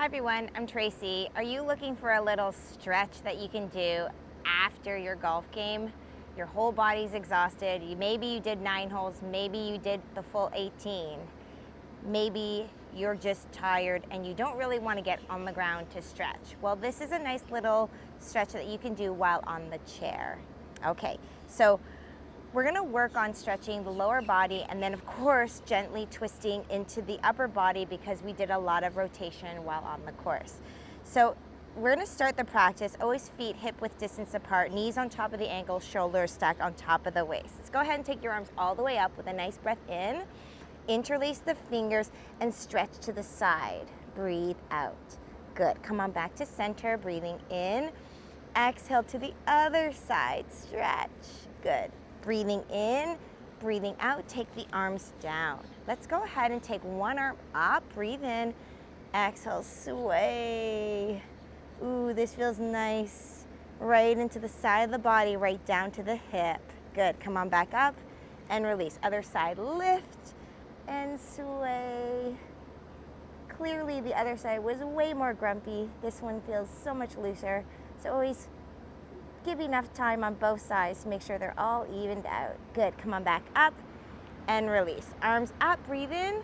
Hi everyone, I'm Tracy. Are you looking for a little stretch that you can do after your golf game? Your whole body's exhausted. Maybe you did 9 holes, maybe you did the full 18. Maybe you're just tired and you don't really want to get on the ground to stretch. Well, this is a nice little stretch that you can do while on the chair. Okay, so we're gonna work on stretching the lower body and then of course gently twisting into the upper body because we did a lot of rotation while on the course. So we're gonna start the practice, always feet hip width distance apart, knees on top of the ankles, shoulders stacked on top of the waist. Let's go ahead and take your arms all the way up with a nice breath in, interlace the fingers and stretch to the side. Breathe out. Good, come on back to center, breathing in, exhale to the other side, stretch, good. Breathing in, breathing out, take the arms down. Let's go ahead and take one arm up, breathe in, exhale, sway. Ooh, this feels nice. Right into the side of the body, right down to the hip. Good, come on back up and release. Other side, lift and sway. Clearly the other side was way more grumpy. This one feels so much looser. So always give enough time on both sides to make sure they're all evened out. Good, come on back up and release. Arms up, breathe in,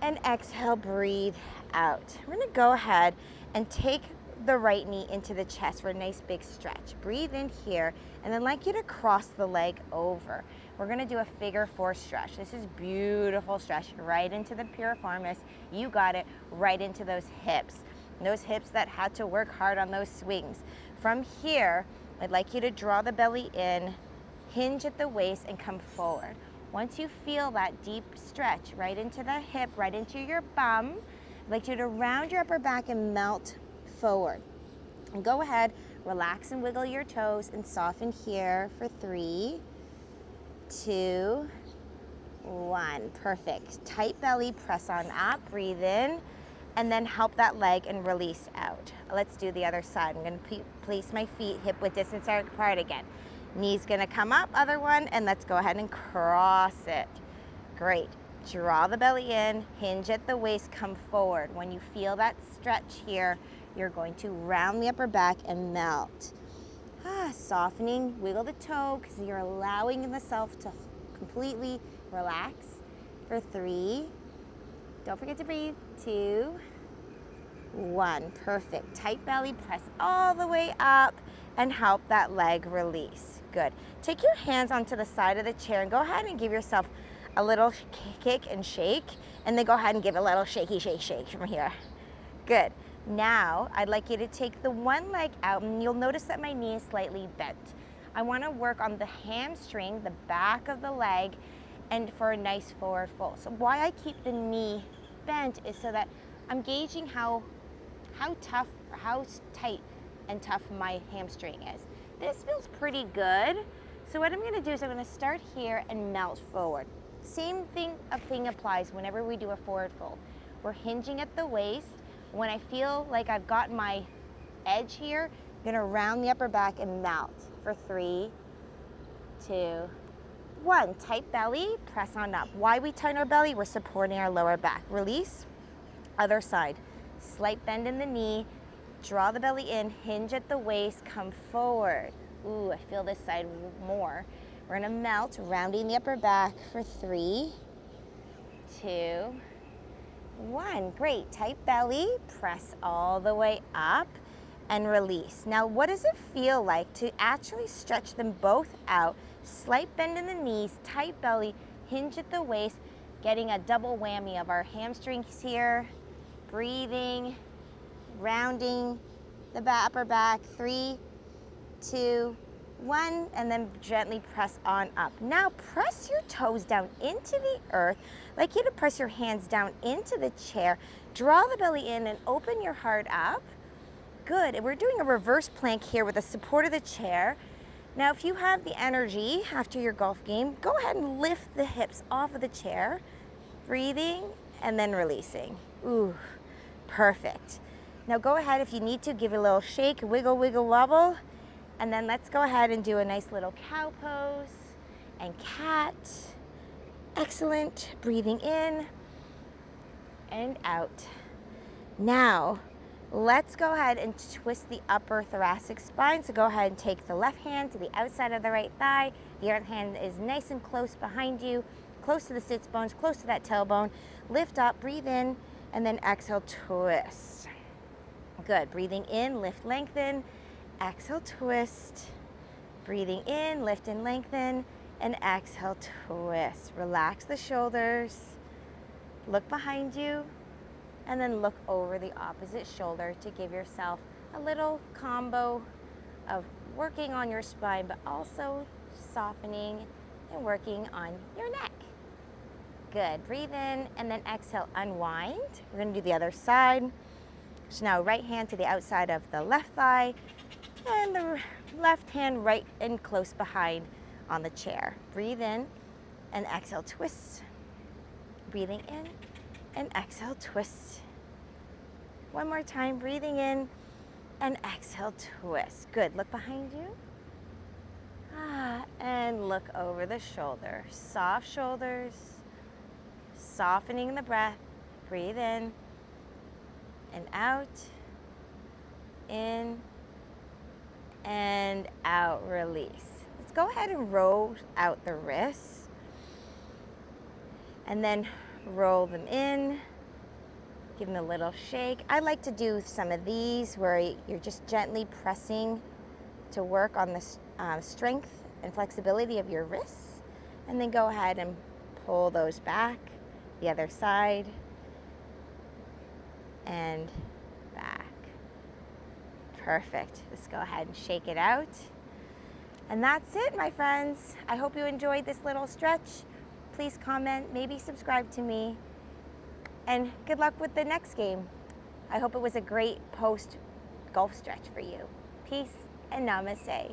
and exhale, breathe out. We're gonna go ahead and take the right knee into the chest for a nice big stretch. Breathe in here, and then I'd like you to cross the leg over. We're gonna do a figure 4 stretch. This is beautiful stretch, right into the piriformis. You got it, right into those hips. Those hips that had to work hard on those swings. From here, I'd like you to draw the belly in, hinge at the waist, and come forward. Once you feel that deep stretch right into the hip, right into your bum, I'd like you to round your upper back and melt forward. And go ahead, relax and wiggle your toes and soften here for 3, 2, 1. Perfect. Tight belly, press on up, breathe in, and then help that leg and release out. Let's do the other side. I'm gonna place my feet hip width distance apart again. Knees gonna come up, other one, and let's go ahead and cross it. Great. Draw the belly in, hinge at the waist, come forward. When you feel that stretch here, you're going to round the upper back and melt. Softening, wiggle the toe, because you're allowing the self to completely relax for 3. Don't forget to breathe. 2, 1. Perfect. Tight belly, press all the way up and help that leg release. Good. Take your hands onto the side of the chair and go ahead and give yourself a little kick and shake, and then go ahead and give a little shaky shake from here. Good. Now, I'd like you to take the one leg out, and you'll notice that my knee is slightly bent. I want to work on the hamstring, the back of the leg, and for a nice forward fold. So why I keep the knee bent is so that I'm gauging how tough, or how tight and tough my hamstring is. This feels pretty good. So what I'm gonna do is I'm gonna start here and melt forward. Same thing applies whenever we do a forward fold. We're hinging at the waist. When I feel like I've got my edge here, I'm gonna round the upper back and melt for 3, 2, 1. Tight belly, press on up. Why we tighten our belly? We're supporting our lower back. Release, other side. Slight bend in the knee, draw the belly in, hinge at the waist, come forward. Ooh, I feel this side more. We're gonna melt, rounding the upper back for 3, 2, 1. Great, tight belly, press all the way up and release. Now, what does it feel like to actually stretch them both out? Slight bend in the knees, tight belly, hinge at the waist, getting a double whammy of our hamstrings here. Breathing, rounding the upper back, 3, 2, 1, and then gently press on up. Now press your toes down into the earth. I'd like you to press your hands down into the chair. Draw the belly in and open your heart up. Good, and we're doing a reverse plank here with the support of the chair. Now, if you have the energy after your golf game, go ahead and lift the hips off of the chair. Breathing and then releasing. Ooh, perfect. Now go ahead, if you need to, give it a little shake, wiggle, wiggle, wobble. And then let's go ahead and do a nice little cow pose and cat. Excellent. Breathing in and out. Now, let's go ahead and twist the upper thoracic spine. So go ahead and take the left hand to the outside of the right thigh. The other hand is nice and close behind you, close to the sits bones, close to that tailbone. Lift up, breathe in, and then exhale, twist. Good. Breathing in, lift, lengthen. Exhale, twist. Breathing in, lift and lengthen, and exhale, twist. Relax the shoulders. Look behind you, and then look over the opposite shoulder to give yourself a little combo of working on your spine, but also softening and working on your neck. Good. Breathe in, and then exhale, unwind. We're going to do the other side. So now right hand to the outside of the left thigh, and the left hand right and close behind on the chair. Breathe in and exhale, twist. Breathing in and exhale, twist. One more time, breathing in and exhale, twist. Good. Look behind you. And look over the shoulder. Soft shoulders, softening the breath. Breathe in and out, in and out, release. Let's go ahead and roll out the wrists and then roll them in. Give them a little shake. I like to do some of these where you're just gently pressing to work on the strength and flexibility of your wrists, and then go ahead and pull those back, the other side, and back. Perfect. Let's go ahead and shake it out. And that's it, my friends. I hope you enjoyed this little stretch. Please comment, maybe subscribe to me, and good luck with the next game. I hope it was a great post-golf stretch for you. Peace and namaste.